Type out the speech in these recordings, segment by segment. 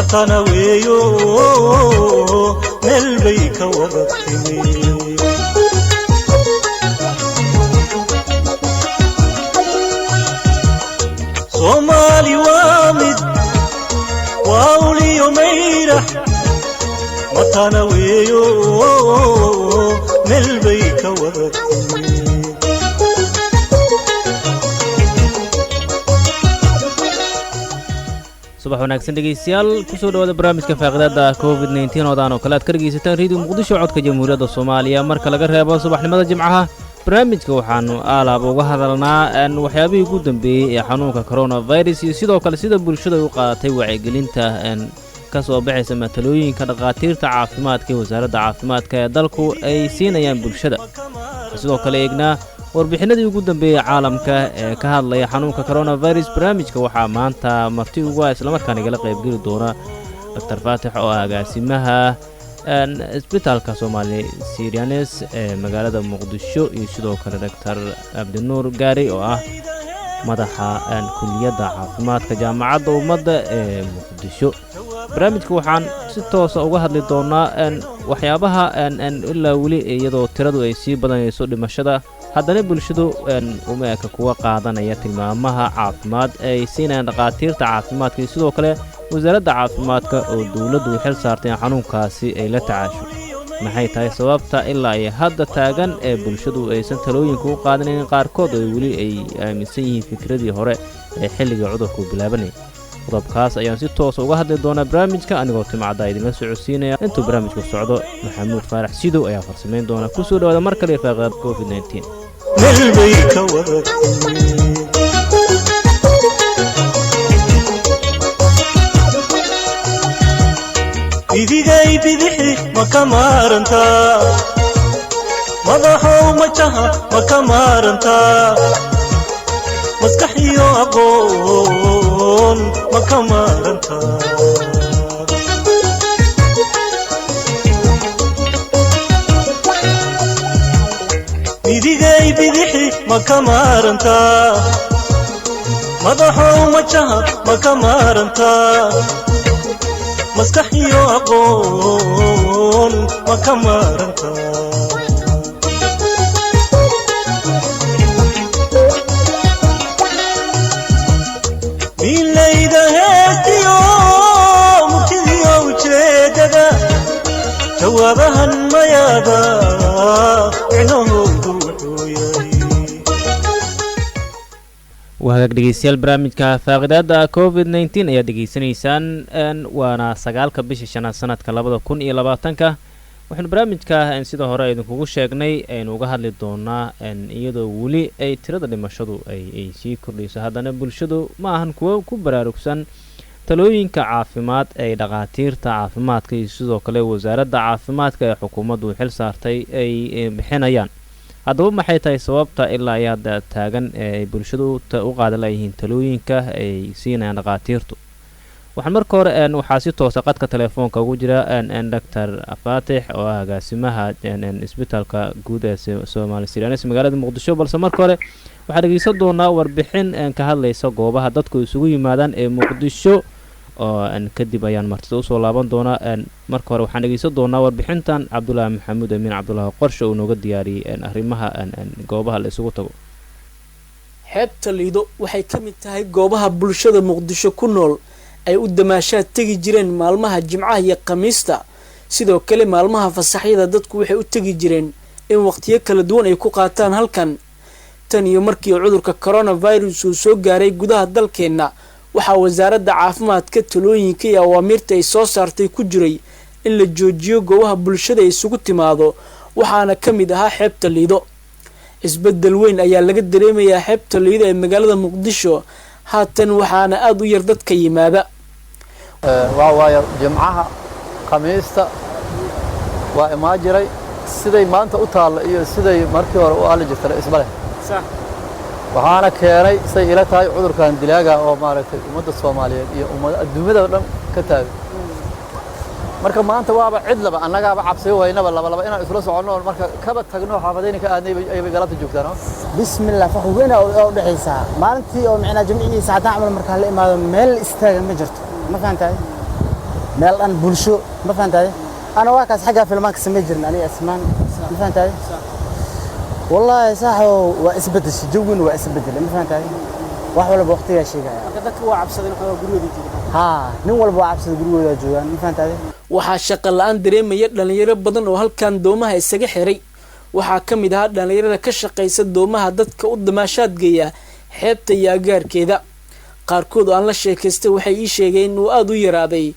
matanaweeyo meel bay ka wada timi Somali waamid waawliyo mayra matanaweeyo meel bay ka wada timi subax wanaagsan dhegeystayaal ku soo dhawaada barnaamijka faaqidaada COVID-19 oo daan oo kala ka dhageysataan Radio Muqdisho codka Jamhuuriyadda Soomaaliya marka laga reebo subaxnimada Jimcaha barnaamijka waxaanu aalaab uga hadalnaa waxyaabihii ugu dambeeyay ee xanuunka coronavirus iyo sidoo kale sida bulshada u qaadatay wacyigelinta ka soo baxaysa matalooyinka dhaqaatiirta caafimaadka ee wasaaradda caafimaadka ee dalku ay siinayaan bulshada sidoo kale eegnaa warbixinadii ugu dambeeyay caalamka ee ka hadlaya xanuunka coronavirus barnaamijka waxaa maanta marti ugu ah isla markaana igala qayb geli doona Dr. Faatix oo agaasimaha isbitaalka Soomaali Syrianes ee magaalada Muqdisho iyo sidoo kale Dr. Abdinuur Gaari oo ah madaxa kulliyadda caafimaadka jaamacadda ummadda ee Muqdisho barnaamijka waxaan si toos ah uga hadli doonaa waxyaabaha ilaa weli iyadoo tiradu ay sii badanayso dhimashada haddana bulshadu uma eka kuwa qaadanaya tilmaamaha caafimaad ay siinayaan dhaqaatiirta caafimaadka iyo sidoo kale wasaaradda caafimaadka oo dawladdu xil saartay xanuunkaasi ay la tacaasho maxay tahay sababta ilaa ay hadda taagan ee bulshadu aysan talooyinka u qaadanin qaarkood oo weli ay aaminsan yihiin fikradii hore ee xilliga cudurku bilaabanay qodobkaas ayaan si toos uga hadli doonaa barnaamijka anigoo timacada idinla socodsiinaya intuu barnaamijku socdo Maxamuud Faarax Sidow ayaa farsameyn doona ku soo dhawaada mar kale faaqidaada COVID-19 melbay ka wada idigay bidixi makamaranta madaxow majaha makamaranta maskaxiyo aqoon makamaranta idigay bidixi makamaranta madaxow majaha makamaranta maskaxiyo aqoon makamaranta milayda heestiyo mugtidiyo ujeedada jawaabahan mayaada inahoodu wuxuu yahay wahagaag dhegeystayaal barnaamijka faaqidaada COVID-19 ayaa degeysanaysaan waana 9 bisha shanaad sanadka 2020 waxaanu barnaamijka sida hore idinkugu sheegnay aynu uga hadli doonaa iyadoo weli ay tirada dhimashadu ay sii kordhayso haddana bulshadu ma ahan kuwa ku baraarugsan talooyinka caafimaad ee dhaqaatiirta caafimaadka iyo sidoo kale wasaaradda caafimaadka ee xukuumaddu xil saartay ay bixinayaan haddaba maxay tahay sababta ilaa ay hadda taagan ee bulshadu u qaadan leeyihiin talooyinka ay siinayaan dhaqaatiirtu waxaan marka hore waxaa si toos ah qadka telefoonka ugu jira Dr. Faatix oo ah agaasimaha isbitaalka guud ee Soomaali Syrianes magaalada Muqdisho balse marka hore waxaan dhageysan doonaa warbixin ka hadlaysa goobaha dadku isugu yimaadaan ee Muqdisho oo kadib ayaan martida u soo laaban doonaa marka hore waxaan dhageysan doonaa warbixintan Cabdullaahi Maxamuud Amiin Cabdullaahi Qorshe oo nooga diyaariyay arrimaha goobaha la isugu tago xeebta Liido waxay ka mid tahay goobaha bulshada Muqdisho ku nool ay u damaashaad tagi jireen maalmaha Jimcaha iyo Khamiista sidoo kale maalmaha fasaxyada dadku waxay u tagi jireen in waqtiyo kala duwan ay ku qaataan halkan tan iyo markii cudurka coronavirus uu soo gaaray gudaha dalkeena waxa wasaaradda caafimaadka talooyinka iyo awaamirta ay soo saartay ku jiray in la joojiyo goobaha bulshada isugu timaado waxaana ka mid ahaa xeebta Liido isbedel weyn ayaa laga dareemayaa xeebta Liido ee magaalada Muqdisho haatan waxaana aad u yar dadka yimaada waayo Jimcaha Khamiista waa imaajiray siday maanta u taal iyo siday markii hore u aali jirtay isbale sax waxaana keenay say ila tahay cudurkan dilaaga oo maaragtay ummadda Soomaaliyeed iyo ummadda adduunyada dhan ka taagay marka maanta waaba cid laba annagaaba cabsi weynaba laba inaan isla socono marka kaba tagno xaafadayna ka aadnay ay galabta joogtaan bismillah faxweena oo dhaxaysa maalintii oo macna jimciisa hadaa amal marka la imaado meel istaaga ma jirto ma fahantahay meel aan bulsho ma fahantaay ana waa kaas xagga filmaanka samee jirna aniga asmaan ma fahantaay wallahi saaxo waa isbedeshay jawgan waa isbedelay ma fahantaay wax walba waqtiga sheegaya dadka waa cabsadeen waxa gurigooda joogaan ha nin walba waa cabsada gurigooda joogaan ma fahantaay waxaa shaqo la'aan dareemaya dhalinyaro badan oo halkan doomaha isaga xiray waxaa ka mid ahaa dhalinyarada ka shaqaysa doomaha dadka u damaashaad geeya xeebta iyo agaarkeeda qaarkood oo aan la sheekaystay waxay ii sheegeen inuu aada u yaraaday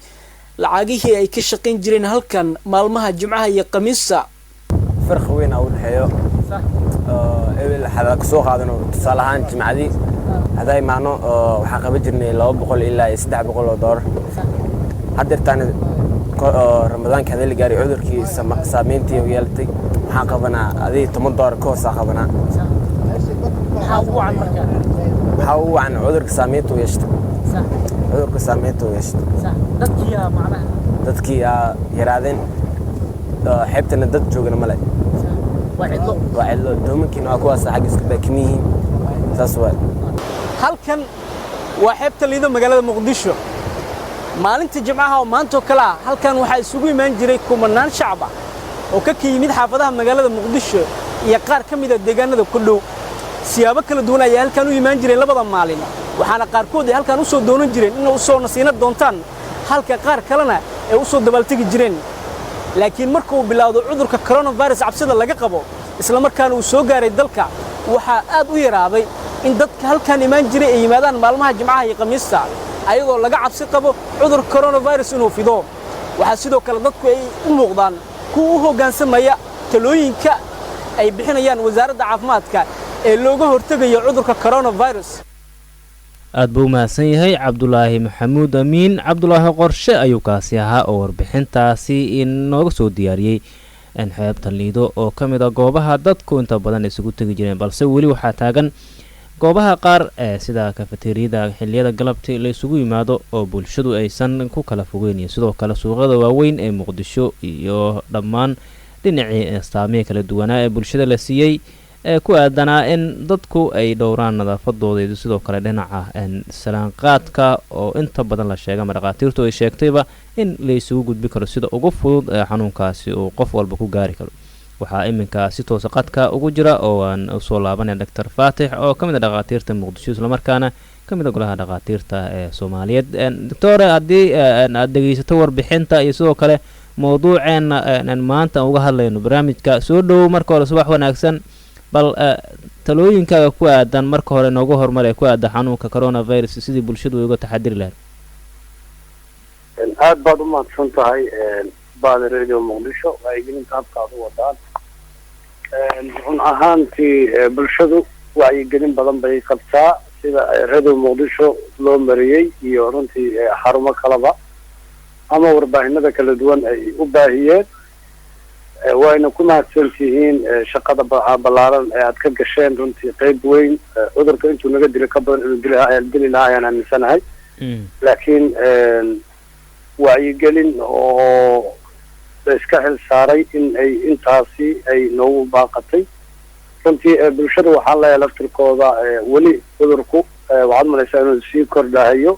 lacagihii ay ka shaqayn jireen halkan maalmaha jimcaha iyo khamiista فرق وين أول حيو هذا كسوق هذا تصالحان جمعدي هذا معناه وحق بجرني لو بقول إلا يسدع بقول دور هذا تاني رمضان كذا اللي جاري عذر كي سامينتي ويالتي حق بنا هذه تمن كوسا خبنا حاو عن عذر كسامينتو يشت عذر كسامينتو يشت dadkiya macnaha dadkii yaraadeen xeebtana dad joogana male waa cidlo doomankiina waa kuwaas xag iska baakimiyihiin saas waa halkan waa xeebta liido magaalada muqdisho maalinta jimcaha oo maanta oo kale ah halkan waxaa isugu imaan jiray kumanaan shacab ah oo ka yimid xaafadaha magaalada muqdisho iyo qaar ka mid ah deegaanada ku dhow siyaabo kala duwan ayaa halkan u imaan jireen labada maalin waxaana qaarkood ay halkan u soo doonan jireen inay u soo nasiinad doontaan halka qaar kalena ay u soo dabaaltegi jireen laakiin marka uu bilaawdo cudurka coronavirus cabsida laga qabo isla markaana uu soo gaaray dalka waxaa aad u yaraaday in dadka halkan imaan jiray ay yimaadaan maalmaha jimcaha iyo khamiista ayagoo laga cabsi qabo cudurka coronavirus inuu fido waxaa sidoo kale dadku ay u muuqdaan kuwa u hoggaansamaya talooyinka ay bixinayaan wasaaradda caafimaadka ee looga hortegayo cudurka coronavirus aad buu mahadsan yahay cabdulaahi maxamuud amiin cabdulaahi qorshe ayuu kaasi ahaa oo warbixintaasi inooga soo diyaariyey xeebta liido oo ka mid a goobaha dadku inta badan isugu tegi jireen balse weli waxaa taagan goobaha qaar sida kafeteriyada xilliyada galabtii la isugu yimaado oo bulshadu aysan ku kala fogeynayn sidoo kale suuqyada waaweyn ee muqdisho iyo dhammaan dhinacii astaamihii kala duwanaa ee bulshada la siiyey ee ku aadanaa in dadku ay dhowraan nadaafadooda sidoo kale dhinaca salaanqaadka oo inta badan la sheegay ama dhaqaatiirtu ay sheegtayba in la isugu gudbi karo sida ugu fudud ee xanuunkaasi uu qof walba ku gaari karo waxaa iminka si toosa qadka ugu jira oo aan usoo laabanaya doctor faatix oo ka mid a dhaqaatiirta muqdisho islamarkaana ka mid a golaha dhaqaatiirta ee soomaaliyeed doctore haddii aad dhegeysato warbixinta iyo sidoo kale mawduuceena maanta aan uga hadlayno barnaamijka soo dhowow marka hore subax wanaagsan bal talooyinkaaga ku aadan marka hore noogu horumar ee ku aadan xanuunka coronavirus sidii bulshadu uga taxadiri lahayd aad baad u mahadsan tahay baada radio muqdisho wacyigelinta habka aad u wadaan run ahaantii bulshadu wacyigelin badan bay qabtaa sida radio muqdisho loo mariyey iyo runtii xarumo kaleba ama warbaahinada kala duwan ay u baahiyeen wayna ku mahadsan tihiin shaqada ballaaran ee aad ka gasheen runtii qayb weyn cudurka intuu naga dilo ka badan inuu dili lahaa ayaan aaminsanahay laakiin wacyigelin oo la iska xil saaray in ay intaasi ay noogu baaqatay runtii bulshada waxaan leeyahay laftirkooda weli cudurku waxaad malaysaa inuu sii kordhahayo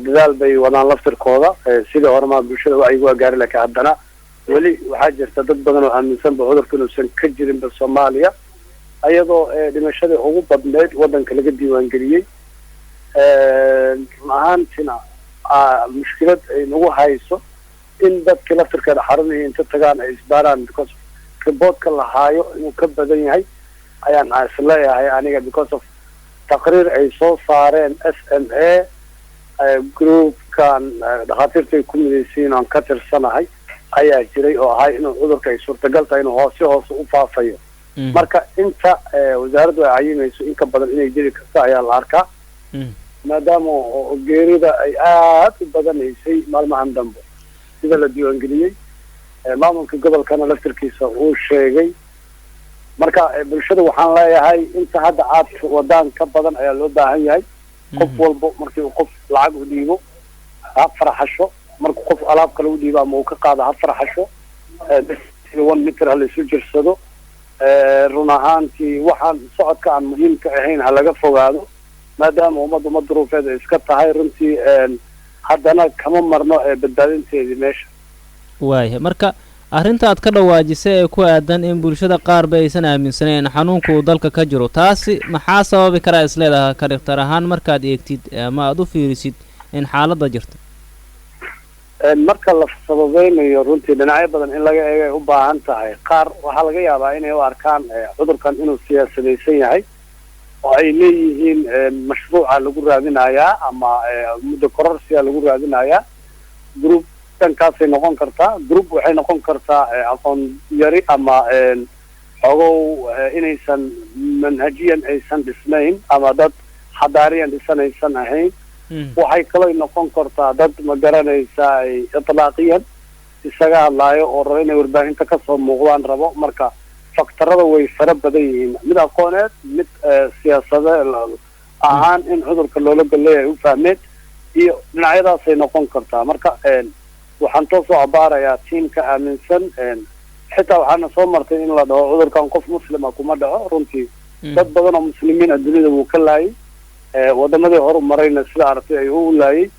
dadaal bay wadaan laftirkooda sidii horemaa bulshada wacyigu waa gaari laakiin haddana weli waxaa jirta dad badan oo aaminsanba cudurka inuusan ka jirinba soomaaliya ayadoo dhimashadii ugu badneyd waddanka laga diiwaangeliyey run ahaantina mushkilad ay nagu hayso in dadkii laftirkeeda xarumihii inta tagaan ay isbaaraan because reportka la haayo inuu ka badan yahay ayaan isleeyahay aniga because of taqriir ay soo saareen SMA groupkan dhakhaatiirta ay ku midaysiin aan ka tirsanahay ayaa jiray oo ahay inuu cudurka ay suurtagal tahay inuu hoose u faafayo marka inta wasaaraddu ay cayimayso in ka badan inay jiri karto ayaa la arkaa maadaama geerida ay aad u badanaysay maalmahan dambe sida la diiwaangeliyey maamulka gobolkana laftirkiisa uu sheegay marka bulshada waxaan leeyahay inta hadda aad wadaan ka badan ayaa loo baahan yahay qof walbo markii uu qof lacag u dhiibo ha farxasho markuu qof alaab kale u dhiibo ama uu ka qaado ha farxasho 1 mitir ha la isu jirsado run ahaantii waxaan socodka aan muhiimka ahayn ha laga fogaado maadaama ummad duruufeed ay iska tahay runtii haddana kama marno badbaadinteedii meesha. waayahay marka arrinta aad ka dhawaajisay ee ku aadan in bulshada qaarba aysan aaminsanayn xanuunka uu dalka ka jiro taasi maxaa sababi karaa isleedaha ka dhaktar ahaan markaad eegtid ama aad u fiirisid in xaaladda jirta? marka la sababeynayo runtii dhinacyo badan in laga eego ay u baahan tahay. qaar waxaa laga yaabaa inay u arkaan cudurkan inuu siyaasadaysan yahay oo ay leeyihiin mashruuca lagu raadinayaa ama muddo kororsiya lagu raadinayaa. group dhankaasay noqon kartaa, group waxay noqon kartaa aqoon yari ama xogow inaysan manhajiyan aysan dhisnayn ama dad xadaariyan dhisan aysan ahayn. waxay kaloo noqon kartaa dad ma garanaysa ay itlaaqiyan isaga hadlaayo oo rabo inay warbaahinta kasoo muuqdaan rabo. marka faktarada way fara badan yihiin, mid aqooneed, mid siyaasade ahaan in cudurka loola golleeya ay u fahmeen, iyo dhinacyadaasay noqon kartaa. marka waxaan toos u cabaarayaa tiimka aaminsan. xitaa waxaana soo martay in la dhaho cudurkan qof muslima kuma dhaco. runtii dad badan oo muslimiin adduunyada wuu ka laayay, wadamadii horu marayna sida aragtay ay u laayay.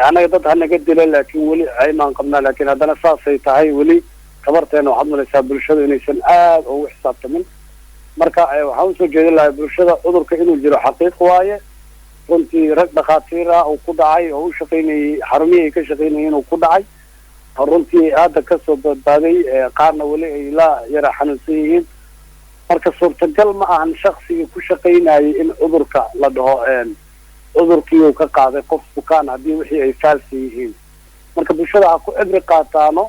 annaga dad hanaga dila laakiin weli aymaan qabnaa, laakiin haddana saasay tahay weli tabarteena waxaad malaysaa bulshada inaysan aada ugu xisaabtamin. marka waxaan usoo jeedin lahay bulshada cudurka inuu jiro xaqiiq waaye. runtii rag dhakhaatiir ah uu ku dhacay oo u shaqaynayay xarumihii ay ka shaqaynayeen uu ku dhacay, runtii hadda kasoo badbaaday, qaarna weli ay la yara xanuunsan yihiin. marka suurtagal ma ahan shaksigii ku shaqaynayay in cudurka la dhaho cudurkii uu ka qaaday qof bukaan haddii wixii ay faalsi yihiin. marka bulshada ha ku cibri qaataano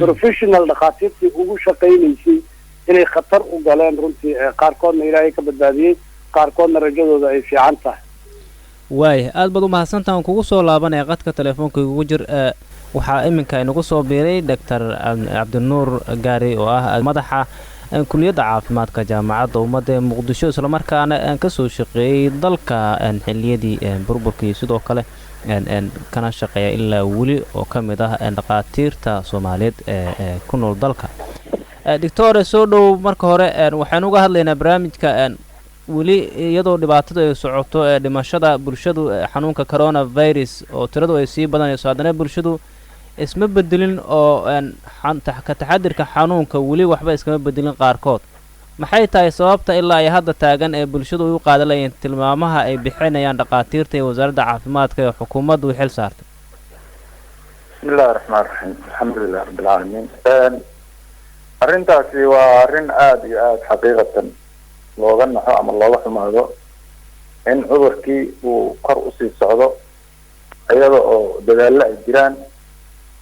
professional dhakhaatiirtii ugu shaqaynaysay inay khatar u galeen. runtii qaarkoodna ilaahay ka badbaadiyey, qaarkoodna rajadooda ay fiican tahay. waaya aad baad u mahadsantahan kugu soo laabanaya qadka telefoonka igugu jir. waxaa iminka inagu soo biiray doctor cabdinuur gaari oo ah madaxa kuliyadda caafimaadka jaamacadda ummadda ee muqdisho, islamarkaana kasoo shaqeeyey dalka xiliyadii burburkii, sidoo kale kana shaqeeya ilaa weli oo ka mid ah dhakhaatiirta soomaaliyeed ee ku nool dalka. doctore soo dhow. marka hore waxaynu uga hadlaynaa barnaamijka weli iyadoo dhibaatadu ay socoto ee dhimashada bulshadu xanuunka coronavirus oo tiradu ay sii badanayso, haddana bulshadu isma bedelin oo ka taxadirka xanuunka weli waxba iskama bedelin qaarkood. maxay tahay sababta ilaa ay hadda taagan ee bulshadu u qaadalayeen tilmaamaha ay bixinayaan dhakhaatiirta iyo wasaaradda caafimaadka ee xukuumaddu xil saartay? bismillahi raxmaan raxiim, alxamdulilah rabbilcaalamiin. arrintaasi waa arrin aada iyo aada xaqiiqatan looga naxo ama looga xumaado in cudurkii uu kor usii socdo iyada oo dadaallo ay jiraan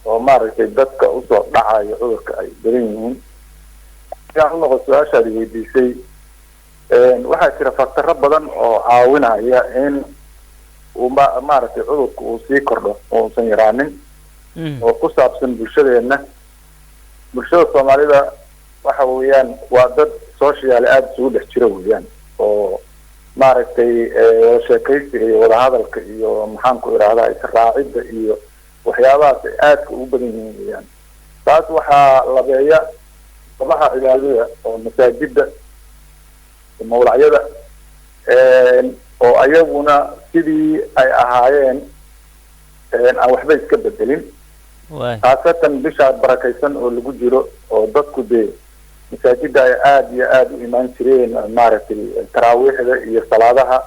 oo maaragtay dadka usoo dhacayo cudurka ay badan yihiin. siaan u noqo su-aashaad weydiisay, waxaa jira faktaro badan oo caawinaya in uu maaragtay cudurka uu sii kordho oo uusan yaraanin, oo ku saabsan bulshadeena. bulshada soomaalida waxa weeyaan waa dad social aada isugu dhex jira weeyaan, oo maaragtay wada sheekaysiga iyo wada hadalka iyo maxaan ku idhaahdaa israacidda iyo waxyaabahaas ay aadka ugu badan yihiin weeyaan. taas waxaa labeeya sabaha cibaadada oo masaajida mawlacyada oo ayaguna sidii ay ahaayeen aan waxba iska bedelin, khaasatan bishaa barakaysan oo lagu jiro oo dadku dee masaajida ay aada iyo aada u imaan jireen, maaragtay taraawiixda iyo salaadaha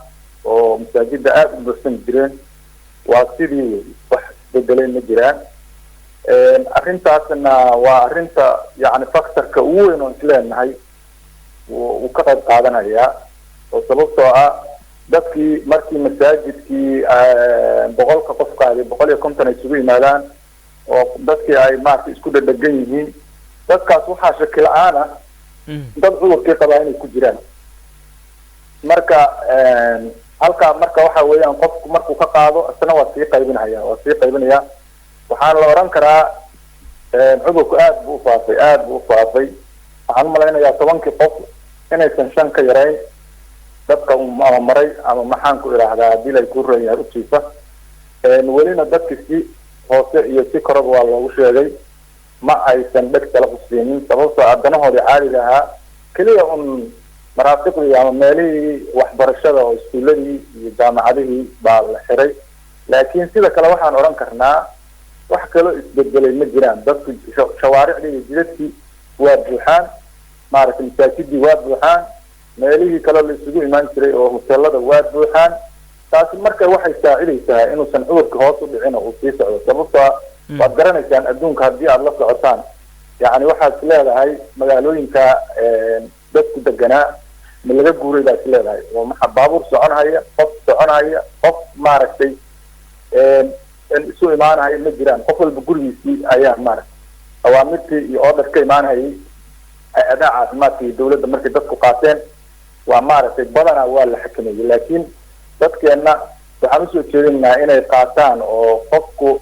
oo masaajida aada u bursan jireen. waa sidii wax isbedelay ma jiraan. arrintaasna waa arrinta yani factorka ugu weyn oo isleenahay wuu ka qayb qaadanayaa, oo sababtoo ah dadkii markii masaajidkii 100 qof qaadi 150 ay isugu yimaadaan oo dadkii ay maaragtay isku dhadhagan yihiin, dadkaas waxaa shaki la-aan ah dad cudurkii qabaa inay ku jiraan. marka halkaa marka waxa weeyaan qofku markuu ka qaado isna waa sii qaybinaya waxaana la oran karaa cudurku aada buu u faafay. waxaan u malaynayaa 10 qof inaysan 5 ka yarayn dadka ama maray ama maxaan ku idhaahdaa haddii lay ku ran yahay ujiifa. welina dadki si hoose iyo si koraba waa loogu sheegay, ma aysan dheg kala qusiinin, sababtoo addanahoodii caadiga ahaa keliya un maraafiqdii ama meelihii waxbarashada oo iskuuladii iyo jaamacadihii baa la xiray. laakiin sida kale waxaan odhan karnaa wax kaloo isbedelay ma jiraan. dadku shawaaricdii iyo jidadkii waa buuxaan, maaragtay masaajidii waa buuxaan, meelihii kale la isugu imaan jiray oo hoteelada waa buuxaan. taasi marka waxay saacidaysaa inuusan cudurka hoos u dhicin oo uu sii socdo. sababtoo waad garanaysaan adduunka haddii aad la socotaan, yacni waxaad is leedahay magaalooyinka dadku deganaa ma laga guuray baa is leedahay, oo maxaa baabuur soconhaya, qof soconhaya, qof maaragtay isu imaanhaya ma jiraan. qof walba gurigiisii ayaa maaragtay awaamirtii iyo order ka imaanhayay hay-adaha caafimaadka iyo dawladda markay dadku qaateen waa maaragtay badanaa waa la xakameeyey. laakiin dadkeenna waxaan usoo jeedinaynaa inay qaataan oo qofku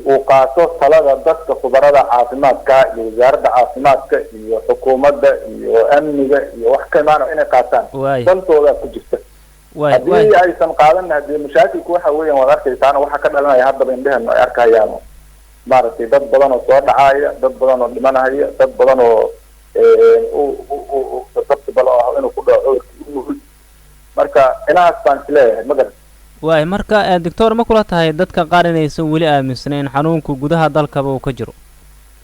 uu qaato talada dadka khubarada caafimaadka iyo wasaaradda caafimaadka iyo xukuumadda iyo amniga iyo wax ka imaano inay qaataan dantooda ku jirta. haddii aysan qaadan hadee mashaakilku waxa weeyaan waad arkaysaana waxaa ka dhalanaya haddaba indhehenu ay arkayaan maaragtay dad badan oo soo dhacaya, dad badan oo dhimanaya, dad badan oo susceptible oo ah inuu ku dhaco cudurka. marka inahaas baan isleeyahay ma garan. waay marka doctor ma kula tahay dadka qaar inaysan weli aaminsanayn xanuunku gudaha dalkaba uu ka jiro?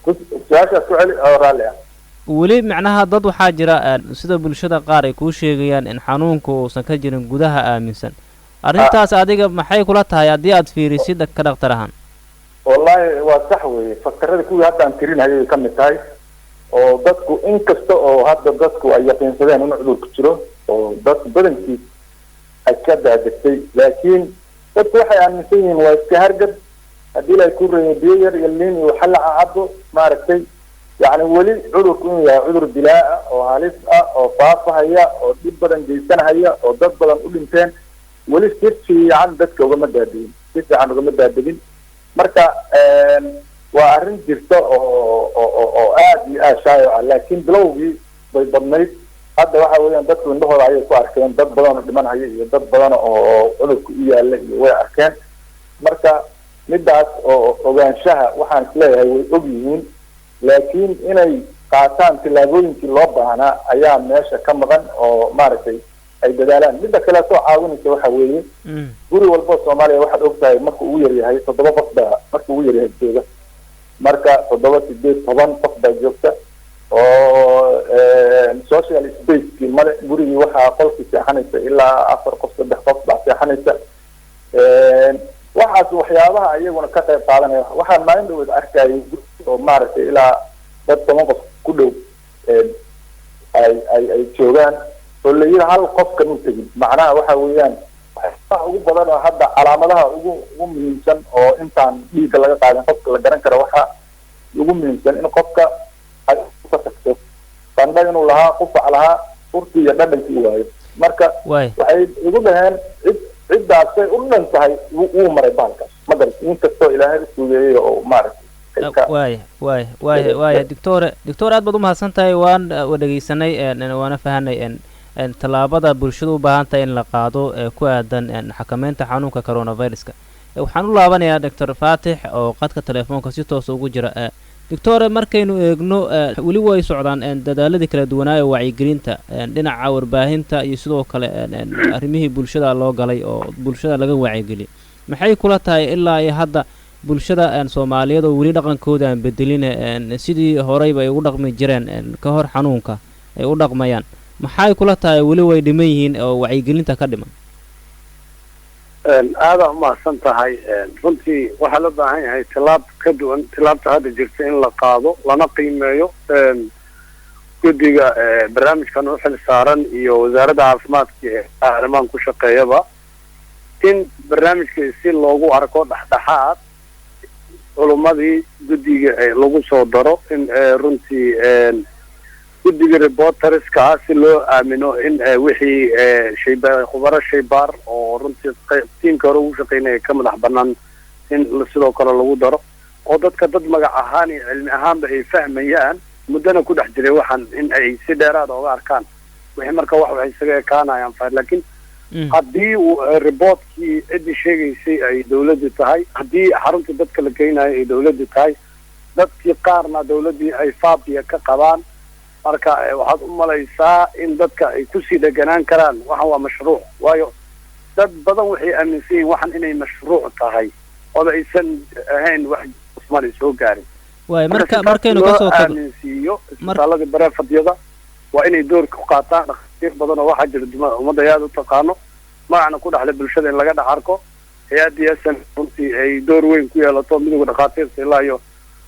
su-aashaas ku celi oo raalli ah. weli macnaha dad waxaa jira sida bulshada qaar ay kuu sheegayaan in xanuunku uusan ka jirin gudaha aaminsan. arrintaas adiga maxay kula tahay haddii aad fiirisid ka dhaktar ahaan? wallaahi waa sax weeye, faktaradii kuwii hadda aan tirinayay ka mid tahay oo dadku inkasta oo hadda dadku ay yaqiinsadeen in cudurku jiro oo dadku badankiis ay ka daadegtay, laakiin dadku waxay aaminsan yihiin waa iska hargab haddii la ku reeyo biyo yar iyo liin iyo xalaca caddo maaragtay. yacni weli cudurku inuu yahay cudur dilaa ah oo halis ah oo faafahaya oo dhib badan geysanahaya oo dad badan u dhinteen weli si fiican dadka ugama daadegin, si fiican ugama daadegin. marka waa arrin jirta oo aad iyo aad shaayo ah, laakiin bilowgii bay badnayd. hadda waxa weeyaan dadku indhahooda ayay ku arkeen, dad badan oo dhimanhaya iyo dad badan oo cudurku u yaalla iyo way arkeen. marka midaas oo ogaanshaha waxaan isleeyahay way og yihiin, laakiin inay qaataan tillaabooyinkii loo baahnaa ayaa meesha ka maqan oo maaragtay ay dadaalaan. midda kale soo caawinaysa waxa weeye guri walbo Soomaaliya waxaad ogtahay marka ugu yaryahay 7 qof baa marka ugu yaryahay jooga, marka 7 8 10 qof baa joogta oo social space male. gurigii waxaa qolkii seexanaysa ilaa 4 qof 3 qof baa seexanaysa. waxaas waxyaabaha iyaguna ka qayb qaadanaya. waxaan maalin dhaweed arkayay oo maaragtay ilaa dad 10 qof ku dhow ay joogaan oo la yiri hal qof kama tegin. macnaha waxa weeyaan waxaa ugu badan oo hadda calaamadaha ugu muhiimsan oo intaan dhiigga laga qaadan qofka la garan karo waxaa ugu muhiimsan in qofka ay ka tagto qandho inuu lahaa, qufac lahaa, urti iyo dhadhankii waayo. marka waxay ugu dhaheen ciddaasay u dhan tahay wuu maray baalkaas ma garan, inkastoo ilaahay u sugeeyey oo maaragtay waaya doctor aad baad u mahadsan tahay. waan dhegeysanay waana fahanay tallaabada bulshada u baahan tahay in la qaado ku aadan xakameynta xanuunka coronaviruska. waxaan u laabanayaa doctor Faatix oo qadka telefoonka si toos ugu jira. doctor markaynu eegno weli way socdaan dadaaladii kala duwanaa ee wacyigelinta dhinaca warbaahinta iyo sidoo kale arrimihii bulshada loo galay oo bulshada laga wacyigeliyay. maxay kula tahay ilaa iyo hadda bulshada Soomaaliyeed oo weli dhaqankooda aan bedelin sidii horeyba ay ugu dhaqmi jireen ka hor xanuunka ay u dhaqmayaan? maxay kula tahay weli way dhiman yihiin oo wacyigelinta ka dhiman? aada umahadsan tahay. runtii waxaa loo baahan yahay tilaab ka duwan tilaabta hadda jirta in la qaado lana qiimeeyo. guddiga barnaamijkan u xil saaran iyo wasaaradda caafimaadka ee arrimahan ku shaqeeyaba in barnaamijka si loogu arko dhexdhexaad culumadii guddiga lagu soo daro in runtii guddiga reporterska si loo aamino in wixii khubaro shaybaar oo runtii tiimka hore ugu shaqeynaya ka madax bannaan in sidoo kale lagu daro oo dadka dad magac ahaan iyo cilmi ahaanba ay fahmayaan muddana ku dhex jiray waxaan in ay si dheeraad ooga arkaan wixii marka waxay isaga ekaanayaan laakiin haddii reportkii ciddii sheegaysay ay dawladdu tahay, haddii xarunta dadka la geynayo ay dawladdu tahay, dadkii qaarna dawladdii ay faabiya ka qabaan, marka waxaad u malaysaa in dadka ay kusii dheganaan karaan waxan waa mashruuc. waayo dad badan waxay aaminsan yihiin waxan inay mashruuc tahay oo aysan ahayn wax Soomaali soo gaarin waay markaynu ka soo tago aaminsiiyo isbitaalada bareefadiyada waa inay door ku qaataan dhaqaatiir badan oo waxa jira ummadda aad u taqaano magacna ku dhaxlay bulshada in laga dhex arko hay'addiisan runtii ay door weyn ku yeelato midowga dhaqaatiirta ilaa iyo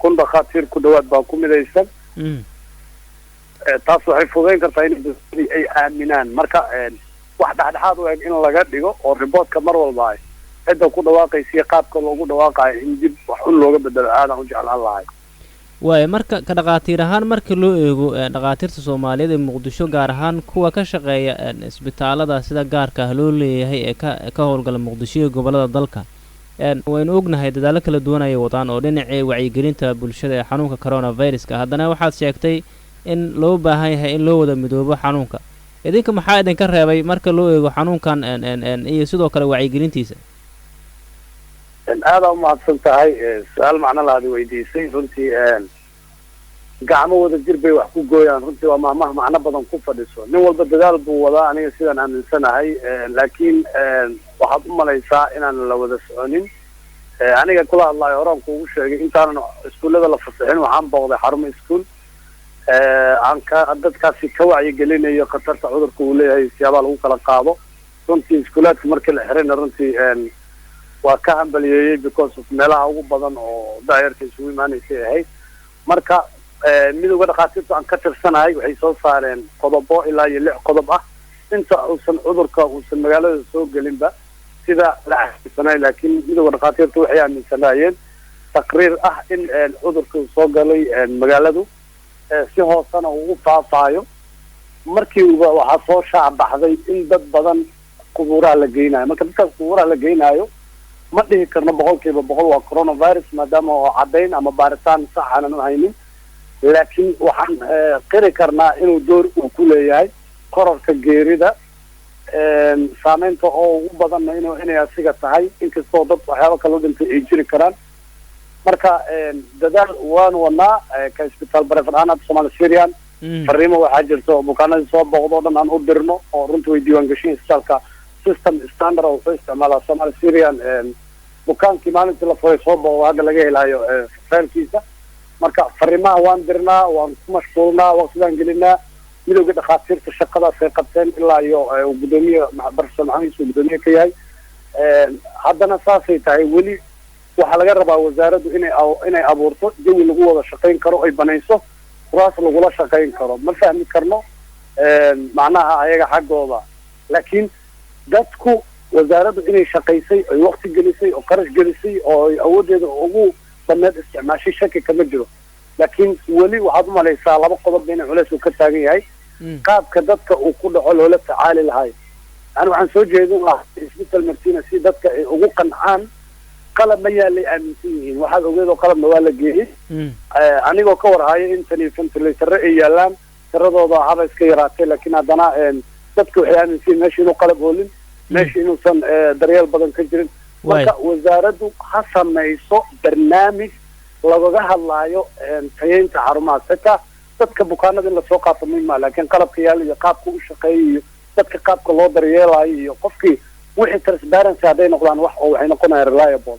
1,000 dhaqaatiir ku dhawaad baa ku midaysan taas waxay fududeyn kartaa in ay aaminaan marka wax dhexdhexaad u eg in laga dhigo oo reportka mar walba ay cidda ku dhawaaqaysa qaabka loogu dhawaaqayo in dib wax un looga bedelo aadan u jeclaan lahay waay marka ka dhaqaatiir ahaan marka loo eego dhaqaatiirta Soomaaliyeed ee Muqdisho gaar ahaan kuwa ka shaqeeya isbitaalada sida gaarka ah loo leeyahay ee ka howlgala Muqdisho iyo gobolada dalka waynu ognahay dadaalo kala duwan ay wadaan oo dhinacii wacyigelinta bulshada ee xanuunka coronavirus-ka haddana waxaad sheegtay in loo baahan yahay in loo wada midoobo xanuunka idinka maxaa idinka reebay marka loo eego xanuunkan iyo sidoo kale wacyigelintiisa aad u mahadsan tahay su'aal macno lahaad weydiisay runtii gacmo wada jir bay wax ku gooyaan runtii waa maamaha macno badan ku fadhiso nin walba dadaal buu wadaa aniga sidaan aaminsanahay laakiin waxaad u malaysaa inaan la wada soconin aniga kula hadlayo horaan kuugu sheegay intaanan iskuullada la fasaxin waxaan booqday xarumo iskuul aan dadkaasi ka wacyigelinayo khatarta cudurka uu leeyahay siyaabaha lagu kala qaado runtii iskuulaadka markii la xirayna runtii waa ka hambaliyeeyey because of meelaha ugu badan oo daayarka isugu imaanaysay ahayd marka midowga dhaqaatiirta aan ka tirsanahay waxay soo saareen qodobo ilaa iyo 6 qodob ah inta uusan cudurka uusan magaalada soo gelinba sida la xaqiiqsanay laakiin midowga dhaqaatiirta waxay aaminsanaayeen taqriir ah in cudurka soo galay magaaladu si hoosana uu faafayo markii waxa soo shaac baxday in dad badan qubuuraha la geynayo marka dadkaas qubuuraha la geynayo ma dhihi karno 100% waa coronavirus maadaama oo cadeyn ama baaritaan sax aan haynin laakiin waxaan qiri karnaa inuu door uu ku leeyahay kororka geerida saameynta oo ugu badan inay asiga tahay inkastoo dad waxyaabo kala dhintay ay jiri karaan marka dadaal waan wadnaa ka isbitaal bareefadaan Soomaali Syrian fariimo waxaa jirto bukaanada soo booqdo dhan aan u dirno oo runtii way diiwaan gashay isbitaalka system standard oo soo isticmaala Soomaali Syrian bukaankii maalintii la furay soo booqdo hadda laga helayo faylkiisa marka fariimaha waan dirnaa waan ku mashquulnaa waqtigan gelinaa midowga dhaqaatiirta shaqadaas ay qabteen ilaa iyo gudoomiye barso maxamed uu gudoomiye ka yahay haddana saasay tahay weli waxaa laga rabaa wasaaraddu inay abuurto jawi lagu wada shaqayn karo ay banayso kuraas lagula shaqayn karo ma fahmi karno macnaha ayaga xaggooda laakiin dadku wasaaraddu inay shaqaysay ay waqti gelisay oo qarash gelisay oo awoodeeda ugu baneed isticmaashay shaki kama jiro laakiin weli waxaad u malaysaa 2 qodob inay culays ka taagan yahay qaabka dadka uu ku dhaco loola tacaali lahay ani waxaan soo jeedin lahaa isbitaal Martina si dadka ay ugu qancaan qalab ma yaalay aaminsan yihiin waxaad ogeedo qalabna waa la geeyay anigoo ka warhayo in ventilator ay yaalaan tiradooda haba iska yaraatay laakiin haddana dadku waxay aaminsan meesha inuu qalab hoolin meesha inuusan daryeel badan ka jirin marka wasaaraddu ha samayso barnaamij lagaga hadlaayo tayeynta xarumaha saka dadka bukaanada in la soo qaato muhiim ah laakiin qalabka yaal iyo qaabka u shaqeeyo iyo dadka qaabka loo daryeelayo iyo qofkii wixii transparency haday noqdaan wax oo waxay noqonayaan reliable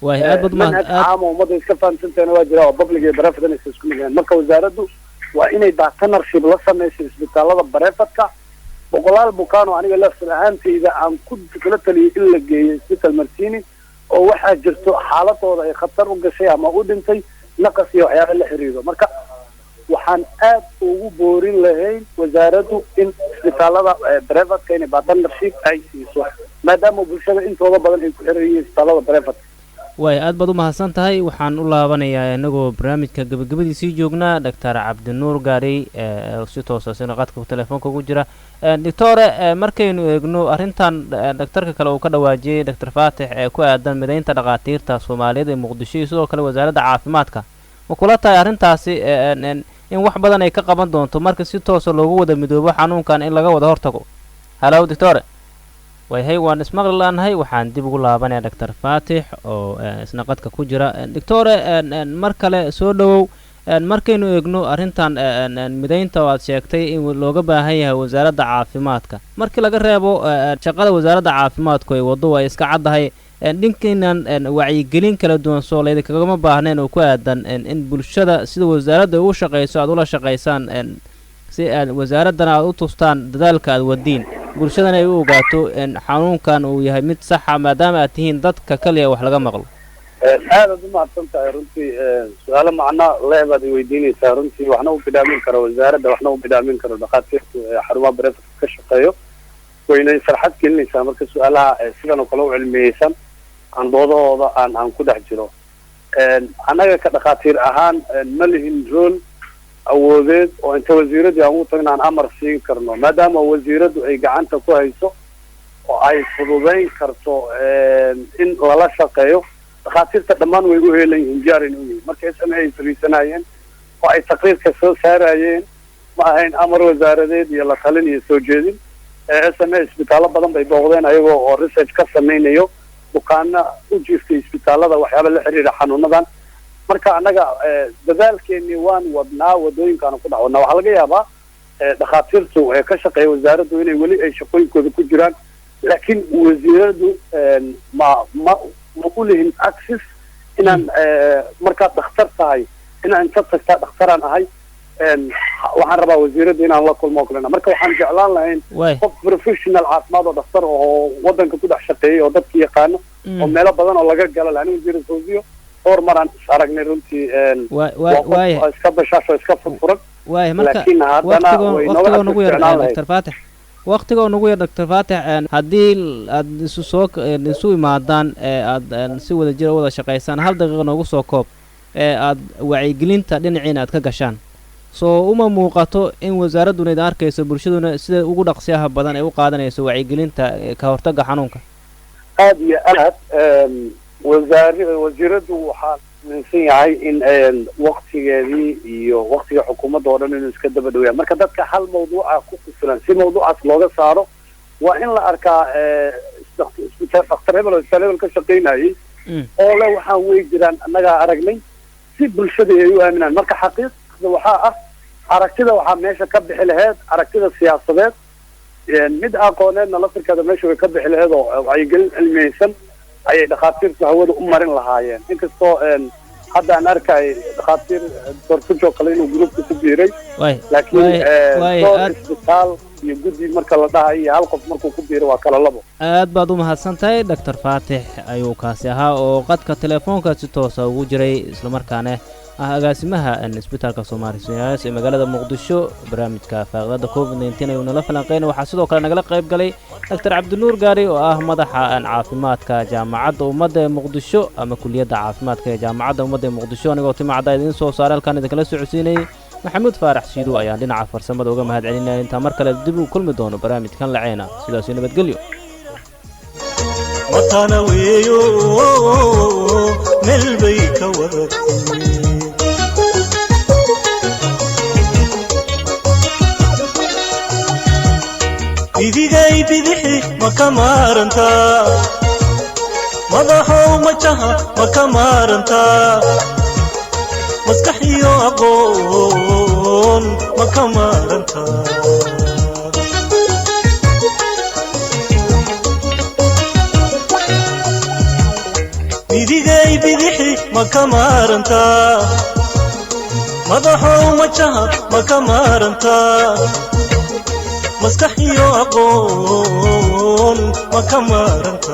way aad bad ma aad umada iska fahamsantahay waa jira oo public iyo private isku mid ah marka wasaaraddu waa inay partnership la samayso isbitaalada bareefadka boqolaal bukaan oo aniga lafsan ahaantayda aan ku kala taliyay in la geeyo isbitaal Martini oo waxaa jirto xaaladooda ay khatar u gashay ama u dhintay naqas iyo waxyaabo la xiriiro marka waxaan aad ugu boorin lahayn wasaaraddu in isbitaalada bareefadka inay partnership ay siiso maadaama bulshada intooda badan ay ku xiriirayeen isbitaalada bareefadka way aad baad u mahadsan tahay waxaan u laabanayaa inagoo barnaamijka gabagabadiisii joognaa Dr. Cabdinuur Gaari si toos ah qadka telefoonka ugu jira doctor markaynu eegno arintan daktarka kale uu ka dhawaajiyay Dr. Faatix ee ku aadan mideynta dhaqaatiirta Soomaaliyeed ee Muqdisho sidoo kale wasaaradda caafimaadka ma kula tahay arintaasi in wax badan ay ka qaban doonto marka si toos ah loogu wada midoobo xanuunkan in laga wada hortago hello doctor way waan ismaqli laanahay waxaan dib ugu laabanayaa Dr. Faatix oo isna qadka ku jira doctor mar kale soo dhawow markaynu eegno arrintan midaynta oo aad sheegtay in looga baahan yahay wasaaradda caafimaadka markii laga reebo shaqada wasaaradda caafimaadku ay waddo way iska caddahay dhinkaynan wacyigelin kala duwan soo leeday kagama baahneen oo ku aadan in bulshada sida wasaaradda ugu shaqayso aad ula shaqaysaan si aad wasaaraddana aad u tustaan dadaalka aad wadiin bulshadana ay u ogaato xanuunkan uu yahay mid saxa maadaama aad tihiin dadka kaliya wax laga maqlo aad u mahadsan tahay runtii su'aalo macna leebaad weydiinaysaa runtii waxna u bidhaamin karo wasaaradda waxna u bidhaamin karo dhaqaatiirta xarumaha bareefka ka shaqeeyo waynay farxad gelinaysaa marka su'aalaha sidan oo kale u cilmiyeysan aan doodahooda aan ku dhex jiro annaga ka dhaqaatiir ahaan ma lihin rool awoodeed oo inta wasiiradii aan ugu tagna aan amar siin karno maadaama wasiiraddu ay gacanta ku hayso oo ay fududayn karto in lala shaqeeyo dhakhaatiirta dhammaan way u heelan yihiin jaarin u yihiin marka SMA ay fariisanayeen oo ay taqriirka soo saarayeen ma ahayn amar wasaaradeed iyo la talin iyo soo jeedin SMA isbitaallo badan bay booqdeen ayagoo oo research ka samaynayo bukaana u jiiftay isbitaallada waxyaaba la xiriira xanuunadan marka annaga dadaalkeennii waan wadnaa wadooyinkaana ku dhacwadnaa waxaa laga yaabaa dhakhaatiirtu ka shaqeeya wasaaraddu inay weli ay shaqooyinkooda ku jiraan laakiin wasiiradu ma u lihin access inaan markaad dhakhtar tahay inaan inta tagtaa dhakhtaraan ahay waxaan rabaa wasiiradda inaan la kulmo kulena marka waxaan jeclaan lahayn qof professional caafimaad oo dhakhtar oo wadanka ku dhex shaqeeyay oo dadka yaqaano oo meelo badan oo laga galo lahayn wasiirada fawziyo dhowr maraan is aragnay runtii iska bashaasho iska furfuran laakiin haddana way nooga Dr. Faatix waqtiga oo nagu yar Dr. Faatix haddii aad isu imaadaan aad si wada jir wada shaqaysaan hal daqiiqo noogu soo koob aad wacyigelinta dhinaciina aad ka gashaan soo uma muuqato in wasaaraduna idin arkayso bulshaduna sida ugu dhaqsiyaha badan ay u qaadanayso wacyigelinta ka hortagga xanuunka aad iyo aad wasiiradu waxaa minsan yahay in waqtigeedii iyo waqtiga xukuumadda oo dhan inuu iska daba dhowyaa marka dadka hal mawduuca ku filan si mawduucaas looga saaro waa in la arkaa dhakhtar hebel oo isbitaal hebel ka shaqaynayay oo le waxaan wey jiraan annagaa aragnay si bulshada ay u aaminaan marka xaqiiqda waxaa ah aragtida waxaa meesha ka bixi laheyd aragtida siyaasadeed mid aqooneedna laftirkeeda meesha way ka bixi laheyd oo wacyigelin cilmiyeysan ayay dhakhaatiirtu hawada u marin lahaayeen inkastoo hadda aan arkay dhakhaatiir dorfujo kale inuu gruubka ku biiray laakiin isbitaal iyo guddi marka la dhahay iyo hal qof markuu ku biiray waa kala labo aad baad u mahadsantahay Dr. Faatix ayuu kaasi ahaa oo qadka telefoonka si toos ah ugu jiray isla markaana agaasimaha isbitaalka Soomaaliya ee magaalada Muqdisho barnaamijka faaqada COVID-19 ayuu nala falanqeynay waxa sidoo kale nagala qayb galay Dr. Cabdinuur Gaari oo ah madaxa caafimaadka jaamacadda ummadda ee Muqdisho ama kulliyadda caafimaadka ee jaamacadda ummadda ee Muqdisho anigoo timacada idin soo saaray halkan idin kala socodsiinay maxamuud faarax siido ayaan dhinaca farsamada uga mahad celinay inta mar kale dib u kulmi doono barnaamijkan laceena sidaas nabadgelyo matana weeyo meel bay ka wadatay idigay bidixi makamaranta madaxow majaha makamaranta maskaxiyo aqoon makamaranta idigay bidixi makamaranta madaxow majaha makamaranta maskaxiyo aqoon makamaranta